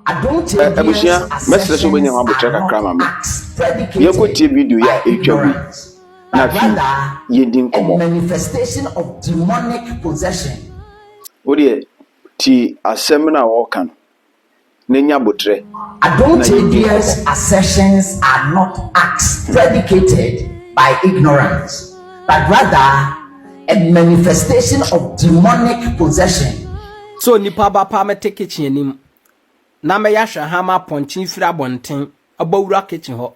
Abusia, message so many one better kakra ma. Ye ko tie video ya etwa bi. Na fi ye din komo. Manifestation of demonic possession. Odi ti asem na wo kan. Nenya botre. Adulterous assertions are not acts predicated by ignorance, but rather a manifestation of demonic possession. So nipa ba pa me take kitchen nim. Na me ya hwe ha ma ponchin firi abonten abawura kitchen ho.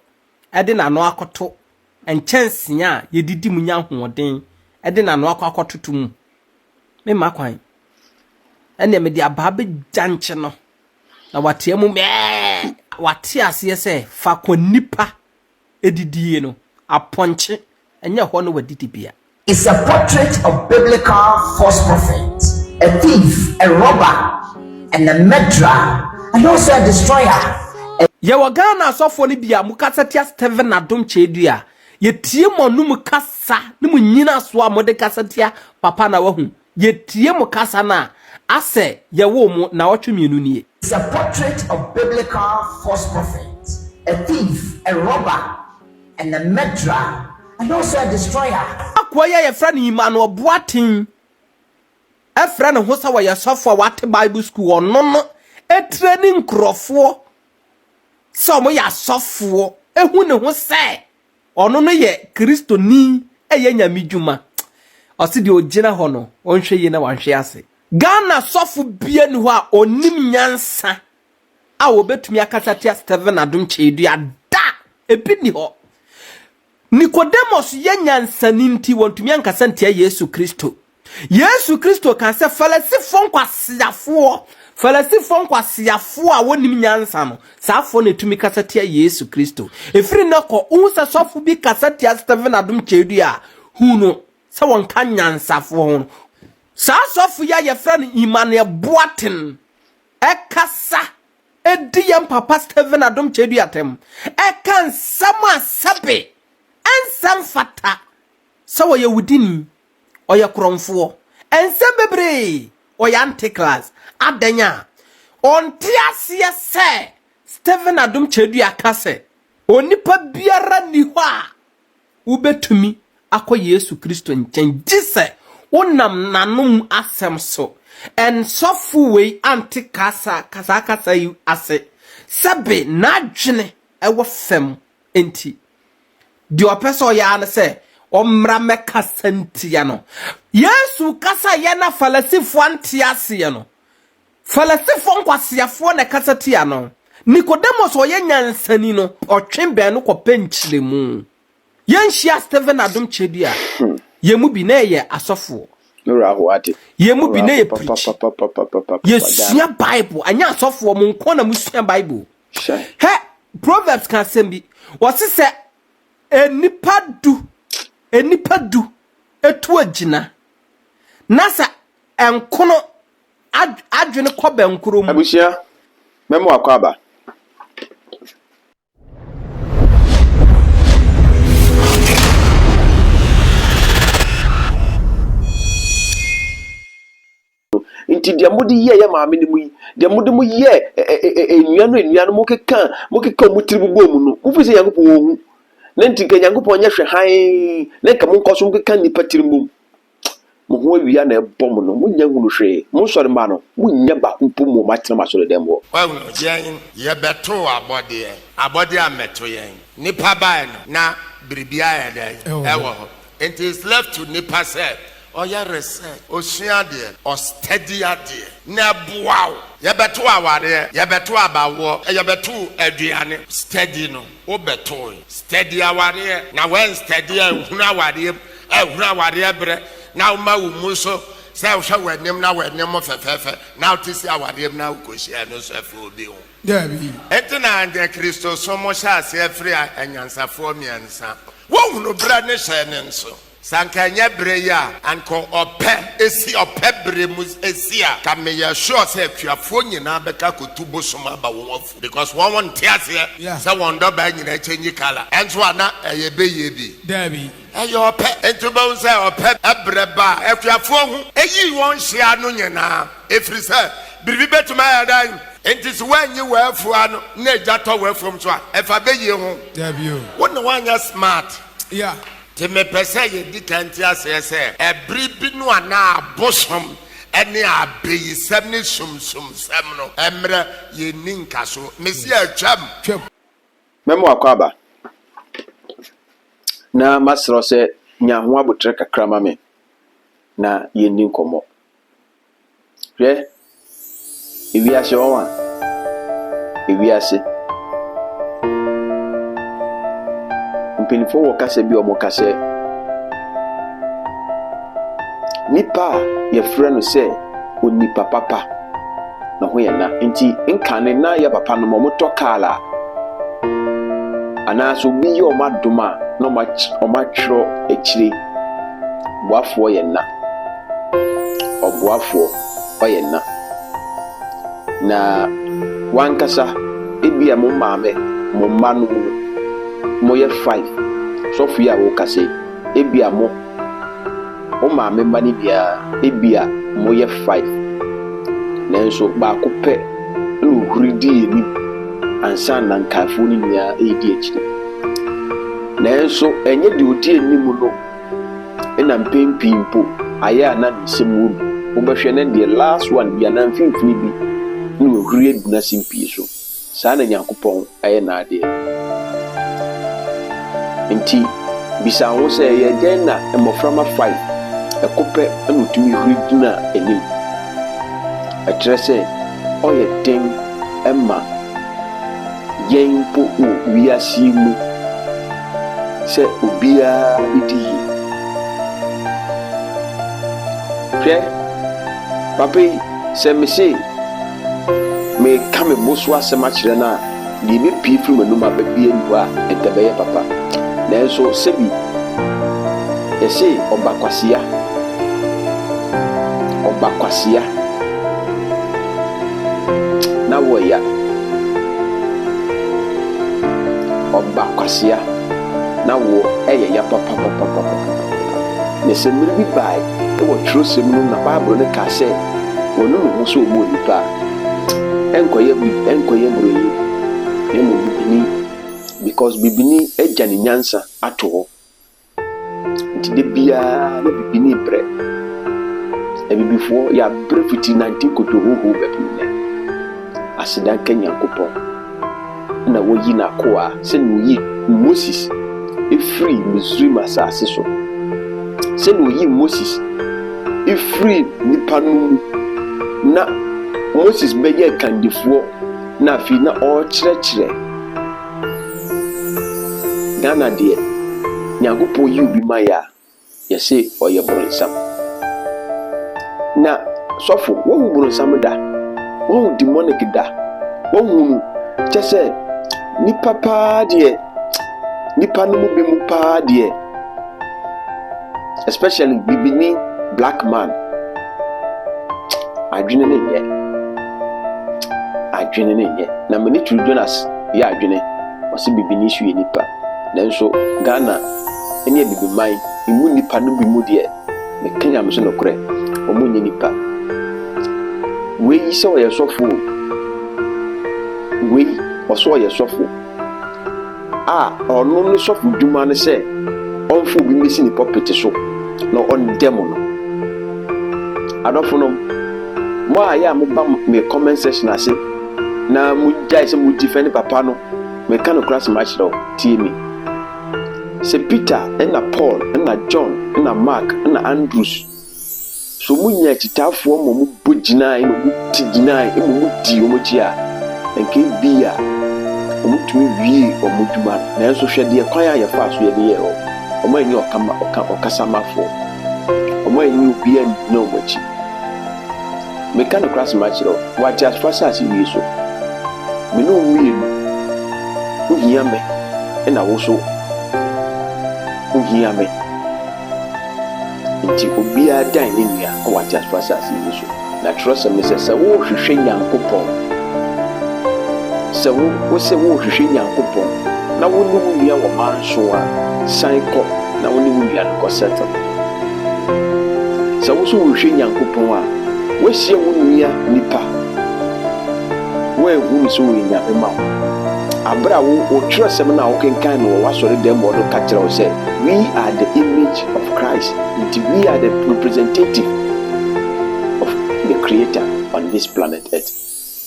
E de na no akoto enchanse a ye didi mu nya hoden. E de na no akoto tum. Me makwan. Ene me di ababe janche no. Na watie mu me watie ase se fa kwa nipa edidie no aponche enye ho no wadidi bia. It's a portrait of biblical false prophets, a thief, a robber, and a murderer, and also a destroyer. Ye wagana asofo ni bia mukasatia Steven Adom Chedua ye tie mo no mukasa ne munyina so a mode kasatia papa na wahu ye tie mo kasa na ase ye wo mu na otwemienu nie. It's a portrait of biblical false prophets, a thief, a robber, and a murderer, and also a destroyer. Akoya ye fra ni Emmanuel Boatin e fra ne ho sa wa ye sofo wat Bible school ono no e training krofo so mo ya sofo ehu ne ho se ono no ye Kristo ni e ye nyamidwuma o se de ogina ho no onhwe yi na wanhwe ase Ghana sofo bia ni ho a onim nyansa a obetumi akasatia Steven Adom Chedua da ebi ni ho Nicodemus ye nyansa ninti wontumi ankasa ntia Yesu Kristo. Yesu Kristo kan se falasifo nkwasiafo a wonim nyansa no saafo na tumi kasatia Yesu Kristo. Efiri na ko unsa sofo bi kasatia Steven Adom Chedua huno se wonka nyansafo ho. Sa sofo ya ye friend Emmanuel Boatin ekasa edi yam papa Steven Adom Chedua tem ekan sama sabe ensam fata so ye wudini oye kromfo ensam bebre oye anti-class adanya onti ase se Steven Adom Chedua kase onipa biara ni ho a ubetumi akọ Yesu Kristo nchen gise wonam nanom asem so en sofu we anti-kasa kasa yi ase sabe na dwene ewo fem enti di opeso ya na se omra meka santia no Yesu kasa ya na falasifo antiase ya no falasifo nkwasiafo na kasa tia no Nicodemus oye nyansani no otwembe no kopenchire mu yenhia Steven Adom Chedua yemu bi na ye asofo Nora hoate yemu bi na ye preach yesua Bible anya asofo mu nko na musua Bible he Proverbs kan sembi wose se enipa du etu agina nasa enkono adwene kobe nkuro mu Abusia memo akwaba inti dia mudi ye maame ni mu dia mudi mu ye enuanu mokeka mutiribubo mu no mufise Yankopon ohu nenti ka Yankopon nya hwe han nenka monkoso mokeka nipa tirimum mo ho awia na ebom no munya hunu hwe mo sori ma no munya ba kumpo mo matena masoro dem wo wa yen ye beto abode ameto yen nipa ba no na biribia ya den ewo it is left to nipa self oya research osua de o study ade na boaw ye beto aware ye beto abawo ye beto aduane study no o beto study aware na when study ehunu aware bre na uma wo muso say wo hwa wanem na wanem fefefe na otisi aware na ukohia no so afi obi ho Dabi entina ande Kristo so mo sha ase afri anyansafo miensa wo hunu bra ne hye ne nso sankanya bre ya anko ope esi ope bre mu esia ka me ya sure say afiafo nyina beka kotubo soma ba won fu because one won tiase say won do ba nyina change color enso ana eyebe yebi Dabi ayo ope entubo say ope ebre ba afiafo hu eyi won hia no nyina efri say biribi betuma ya dan enti so wanyi waafua no na ejato waafom so a efa beye ho Debut. wona wanya smart Yeah. te me pese ye di kanti asese ebri bi no ana abosom ene abeyisem ne sumsum no emre ye ninka so mesi atwam Twem. Memo akwaba. Na masro se nya ho abotre kakra ma me. Na ye ni nkomo. Hwe. Ewiase won ewiase. Mpinifo wo kase bi omo kase. Nipa ye frɛ no se onipa papa. Na ho ye na nti nkane na ye papa no mo to kala. Ana so bi ye o madoma na o matwro ekyire boafo ye na oboafo ye na wankasa ebia mo maame mo mma no mo ye 5 so fu ya wo kase ebia mo o maame mba ni bia ebia mo ye 5 nanso ba ko pe no huridi ni ansa na nkafo ni nya edi ekyire nanso enye de odi enimu no ena mpempimpo aya na nsemu wo behwe na the last one bia na mfimfini bi no huridi eduna simpie so saa na Nyankopɔn aye na ade nti bisa ho sɛ ye den na emoframa 5 ekope enu tumi huridi na enim akyerɛ sɛ ɔyɛ den emma yen po o wiase mu sɛ obia bidi hwɛ papa sɛ me se me kame boso asɛm akyerɛ na de me pie firi manum ababia ni wa entabɛyɛ papa nanso sebi yɛse ɔbakwasia na wɔya ɔbakwasia na wo ɛyɛ ya papa ne sɛ mmiri bi bae ɛwɔ twerɛsɛm no na Bible ne ka sɛ wɔno no ho sɛ ɔmu nipa ɛnkɔyɛ mmoroyi ne mu bibini because bibini agya ne nyansa ato hɔ nti de biara na bibini brɛ ebibifoɔ ya brɛ fiti 19 kotohoho baabi ne aseda nka Nyankopɔn na woyi na koa sɛ no yi Moses efiri Misraim asase so sɛ no yi Moses efiri nipa no na Moses bɛyɛ kandifoɔ na afi na ɔkyerɛkyerɛ Ghana deɛ Nyankopɔn yi obi ma ya yɛse ɔyɛ boronsam na sɔfo wɔhu boronsam da wɔhu demonic da wɔhu kyɛ sɛ nipa paa deɛ nipa no mu bi mu paa deɛ especially bibini black man adwene ne nyɛ na mani turu Jonas yɛ adwene wɔse bibini so yɛ nipa nanso Ghana ɛne bibiman emu nipa no bi mu deɛ me Kenya me so no korɛ ɔmo nyɛ nipa wei sɛ ɔyɛ sɔfo wei ɔso ɔyɛ sɔfo a ɔno ne sɔfo dwuma ne sɛ ɔmfo bi mesi ne pɔpete so na ɔndɛm no adɔfo no mo a yɛ a moba me comment section ase na mo gyae sɛ mo gyi fɛ ne papa no me ka no kora sɛ makyerɛ tie me sɛ Peter ɛna Paul ɛna John ɛna Mark ɛna Andrews so mo nya kyitaafoɔ mo bɔ gyinae mo ti gyinae mo di mo gyi a nke bi a mo tumi wie mo dwuma nanso hwɛ deɛ kwan a yɛfa so yɛ de yɛ ɔmo anyi ɔkasamafo ɔmo anyi obi a na ɔmo akyi me ka no kora sɛ makyerɛ wate asfa sɛ ase wie so me no wie no wohia me ɛna wo so wohia me nti obiara dan ne nua wate asfa sɛ ase wie so na trust me sɛ wohwehwɛ Nyankopɔn sɛ wo sɛ wohwehwɛ Nyankopɔn na wo ne wo nua wɔ manso a san kɔ na wo ne wo nua no kɔ settle sɛ wo so wohwehwɛ Nyankopɔn a woahyia wo nua nipa Where who so in your mouth? Abra wo trust them now can kind of what sorry them or catch us say we are the image of Christ. We are the representative of the creator on this planet Earth.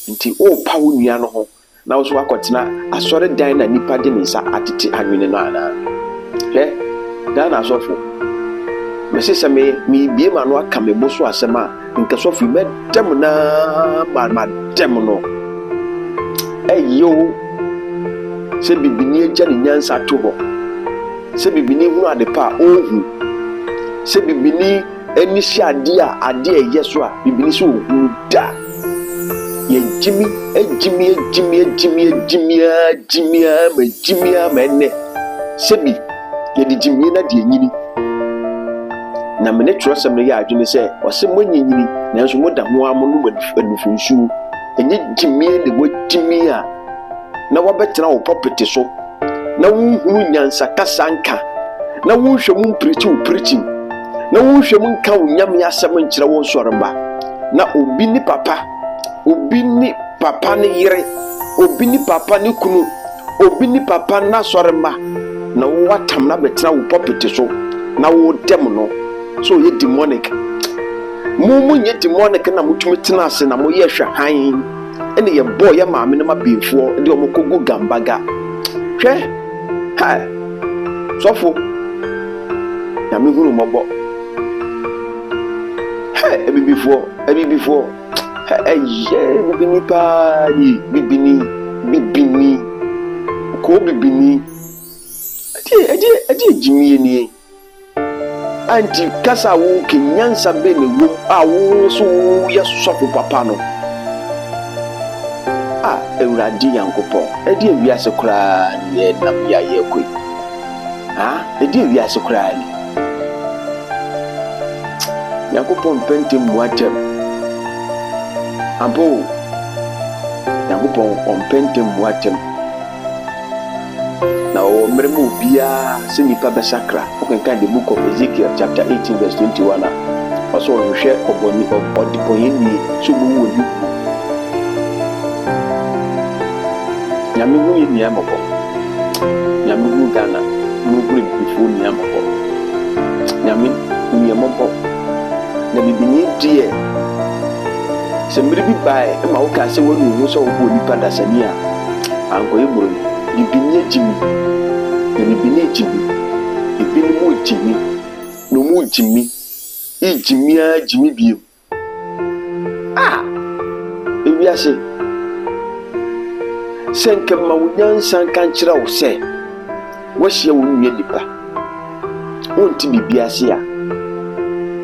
Until all power niano now so akotina asore dan na nipa de nsa atete anwene no ana. Dan asofo. Me se me bie ma no aka me boso asema nka sofi me dem na ma dem no. Yo se bibini agya ne nyansa to ho. Se bibini hu ade pa ohu. Se bibini eni hye ade a yeso a bibini so ohu da. Ye jimi ma ene. Se bi ye di jimi na de nyini. Na me ne trosem no ya adwene se o se monyinyini na nso moda ho amono manufunsu. Enye jimi ne wo jimi a na wabɛtena wo property so na wonhunu nyansa kasanka na wonhwɛ mu preaching na wonhwɛ mu nka wo nyame asɛm nkyerɛ wo nsɔremba na obi ni papa ne yere obi ni papa ne kunu obi ni papa na sɔremba na wo watam na bɛtena wo property so na wo dem no so ye demonic mu nye demonic na mutumi tena ase na mo ye hwɛ han ene ye boy ya maame na mabefo de omokogu gambaga hwe ha sofo na me huru mobo ha ebibifo bibini pa ni bibini ko bibini adi jimie ni anti kasa wo kenyansa be ne wo a wo so ya sofo papa no Ewurade Yankopɔn edi ewiase koraa ne nam ya ye koi edi ewiase koraa ni Yankopɔn pentem muatem ampo Yankopɔn pentem muatem na o mremu bia se nipa besakra o kan the book of Ezekiel chapter 18 verse 21 also hwehwe oboni odiponyeni so bu woni Nyame hu ni amako. Nyame hu Ghana. Mu kure bifo ni amako. Nyame ni amako. Na bibini die. Se mbiri bi bae e ma wo ka se wonu hu so wo bo nipa dasani a. Anko eburo bibini ejimi. Na bibini ejimi. Bibini mu ejimi. No mu ejimi. Ejimi bio. Ewiase senke ma wunyansa kan kira wo se wo hye wo nwe nipa wonti bibiase a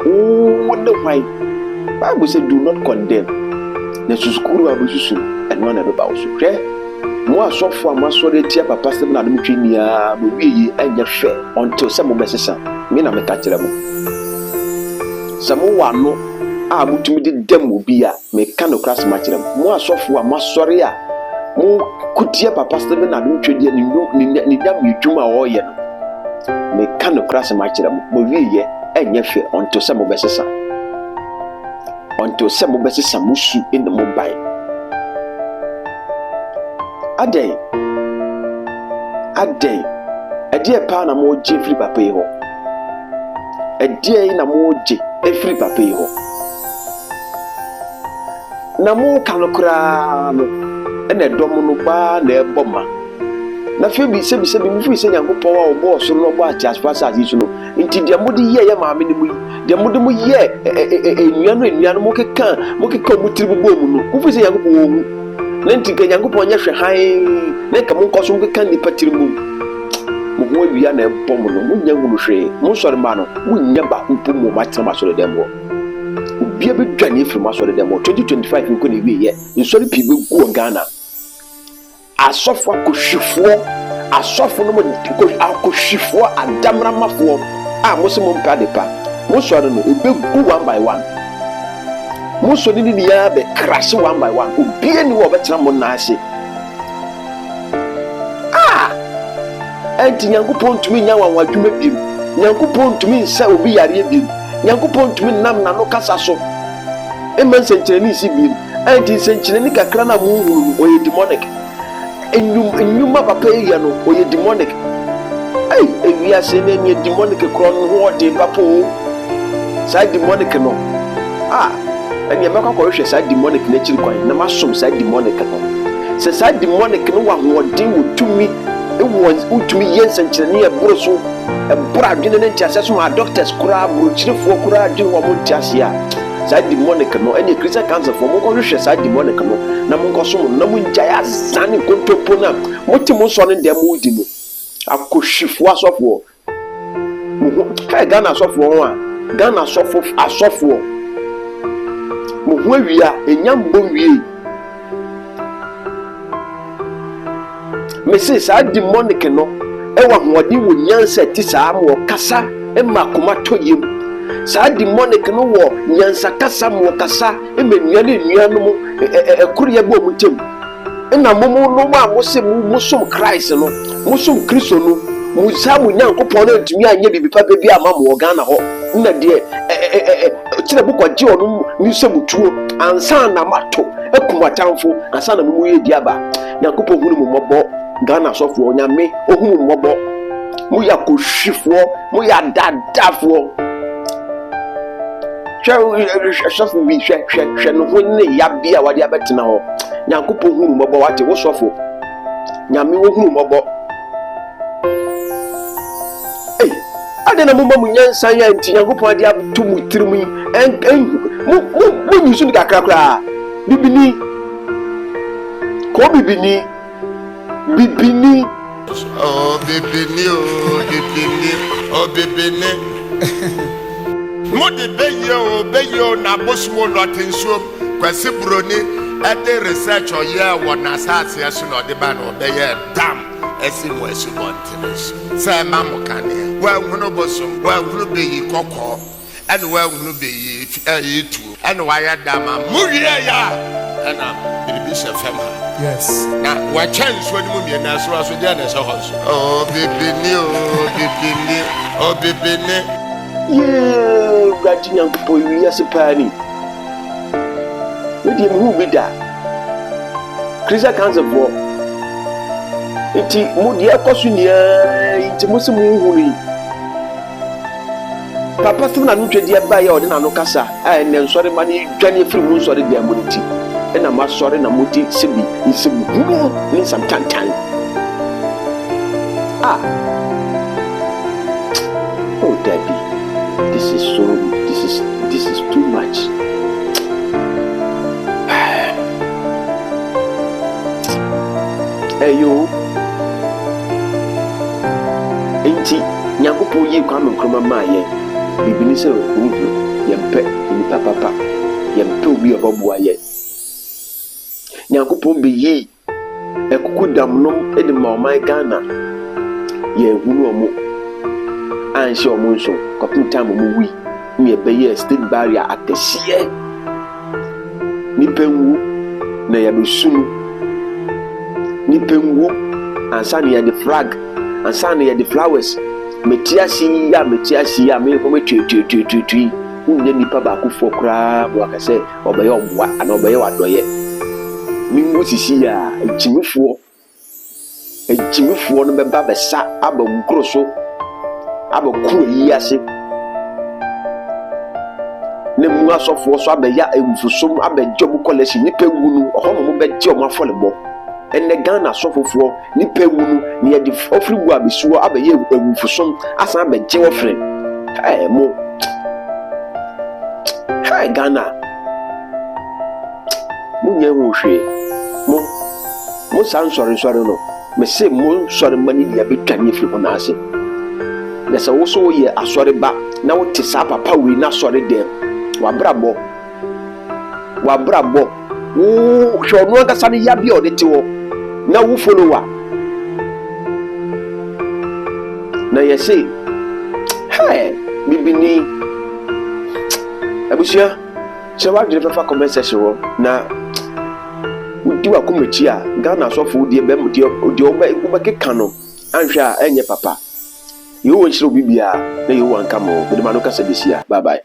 wo de hwan Bible say do not condemn na susukuru abususu eno na be ba wo so hwe mo asofo amasore tia papa sem na dum twinia bo wiye anya hwe until some besesa me na meka kira mo samo wano a mutumi de dem obi a meka no class ma kira mo asofo amasore a mo kutia papa sebe na dum twedi ni dam yedwuma o ye no me ka no krase ma kire mo wiye enye hwe onto se mo besesa musu in the mobile adai ade pa na mo je free papa yi ho ade na mo je free papa yi ho na mo ka no kra no ene dom no ba na eboma na fe bi se mi fu se Nyankopɔn wa obo so no ba ati asfasa azisu no nti de mode ye maame ne mu de mode mu ye enuano mo keka mutiri bubo mu no ku fu se Nyankopɔn wo hu na nti ke Nyankopɔn nya hwe han na ka mo nkoso keka ni patiri mu mo ho awia na ebom no mo nya hu hwe mo sori ma no mo nya ba mpo mo ma tena so de mo bia be dwane firi ma so de mo 2025 nko ne wi ye nsori pi be gu Ghana asofo no mo akohwifo adamramafo a mo se mo mpa de pa mo so no ebe gu one by one mo so ni ya be crash one by one obi ani wo betena mo na ase enti Nyankopɔn tumi nya wanwa dwuma bi Nyankopɔn tumi nsa obi yare bi Nyankopɔn tumi nam na no kasa so eman senkyereni si bi and nsɛnkyerɛnne kakra na mo hunu ɔyɛ demonic. Enyuma papa yɛ no ɔyɛ demonic. Ewiase na nyɛ demonic korɔ no ho ɔde papa o. Saa demonic no ɛnea mɛkɔ akɔhwɛ saa demonic n'akyiri kwan na masom saa demonic no. Sɛ saa demonic no wɔ ahoɔden wɔ tumi wotumi yɛ nsɛnkyerɛnne ɛboro so ɛboro adwene ne ntiase so ma doctors koraa aburokyirifoɔ koraa adwene wɔ mo ntiase a saa demonic no ɛne Christian Council for mo kɔhwehwɛ saa demonic no na mo nkɔsom no na mo ngyae azane nkontompo no a mote mo nsɔ no deɛ mo di no akɔhyifoɔ asɔfoɔ Ghana asɔfoɔ ho a Ghana asɔfoɔ mo ho awie a ɛnya mbɔ wie me say saa demonic no ɛwɔ ahoɔden wɔ nyansa ti saa ma ɔkasa ɛma akoma tɔ yam saa demonic no wɔ nyansa kasa ma ɔkasa ɛma nnua no mu ɛkoro yɛ bɔ mu ntam ɛna mo no a mo se mo som Christ no mo som Kristo no mo saa mo Nyankopɔn no ntumi anyɛ bibi papa bi ama mo wɔ Ghana hɔ na deɛ kyerɛ bukɔgye ɔno ni sɛ mutuo ansa na mato ɛkum atamfo ansa na mo yɛ di aba Nyankopɔn hunu mo mmɔbɔ Ghana sɔfoɔ nyame ohun mmɔbɔ mo yɛ akɔhwifoɔ mo yɛ adadafoɔ sɔfo bi hwɛ no ho ne yabi a wade abɛtena hɔ Nyankopɔn hunu mmɔbɔ wate wo sɔfo nyame wo hunu mmɔbɔ ade na mo ma mo nyansa ya nti Nyankopɔn ade ato mo tirim yi mo nyusu ni kakra bibini Oh bibini mo de beyo na bosmo lotensuom kwase broni ade research oye wɔ na asase aso na ɔde ba na ɔbɛyɛ dam esi mo asu mountains sɛ ma mo kane wa hunu bosom wa hunu beyi kɔkɔ ɛne wa hunu beyi tu ɛne wa ya dam mo wie ya ɛna biribi hyɛ fam ha. Yes. Na wa chance when mu mie na so dey na so hɔ so. Oh bibini. Yeah, gati Nyankopɔn wi ase pani. We di mu bi da. Christian Council for. Enti mu di ekosu nia, enti mu se mu huri. Papa so na no twedi aba ya ɔde na no kasa. A ne nsɔre ma ne dwane firi mu nsɔre dia mu nti. Na ma sorry na moti sebi nsebu ni samtantan oh daddy this is too much yo enti Nyankopɔn yi kwa nkroma ma ye bibini se yempe ni papa yempe obi oboboa ye Nyankopɔn beyi ekuku damnom ede ma ɔman Ghana ye hunu ɔmo anhye ɔmo nso kɔpem time ɔmo wi ne ɛbɛyɛ state barrier akɛseɛ nipa nwu na yɛbɛsunu nipa nwu ansa na yɛde flag ansa na yɛde flowers metiasi ya me ko metwetwetwetwi unye nipa baako fo koraa bo akasɛ ɔbɛyɛ ɔboa ana ɔbɛyɛ wadɔyɛ mingu sisi ya ejimifoɔ no bɛba bɛsa aba nkuro so aba kuro yi ase ne mu asɔfoɔ so abɛya ewufosom abɛgye ɔmo kɔlɛsi nipa wu no ɔhɔ no mo bɛgye ɔmo afɔlebɔ ɛnɛ Ghana asɔfofoɔ nipa wu no ne yɛde ɔfiri wu abesuo abɛyɛ ewufosom asan abɛgye wɔfrɛ mo Ghana munye ho hwe mo san sɔre no me se mo sɔre mani dia betwane firi ho na ase na sɛ wo so yɛ asɔre ba na wo te sa papa wi na sɔre dem wabrabɔ wo hwɛ ɔno ankasa no ya bia ɔde te hɔ na wo follower na yɛ se bibini abusua sɛ wadwene pɛfa comment section hɔ na wodi wa komachi a Ghana asɔfo die bɛm die wobɛkeka no anhwɛ a ɛnyɛ papa yɛwɔ nhyerɛ obi bia na yɛwɔ anka mo mede ma no kasa besia bye bye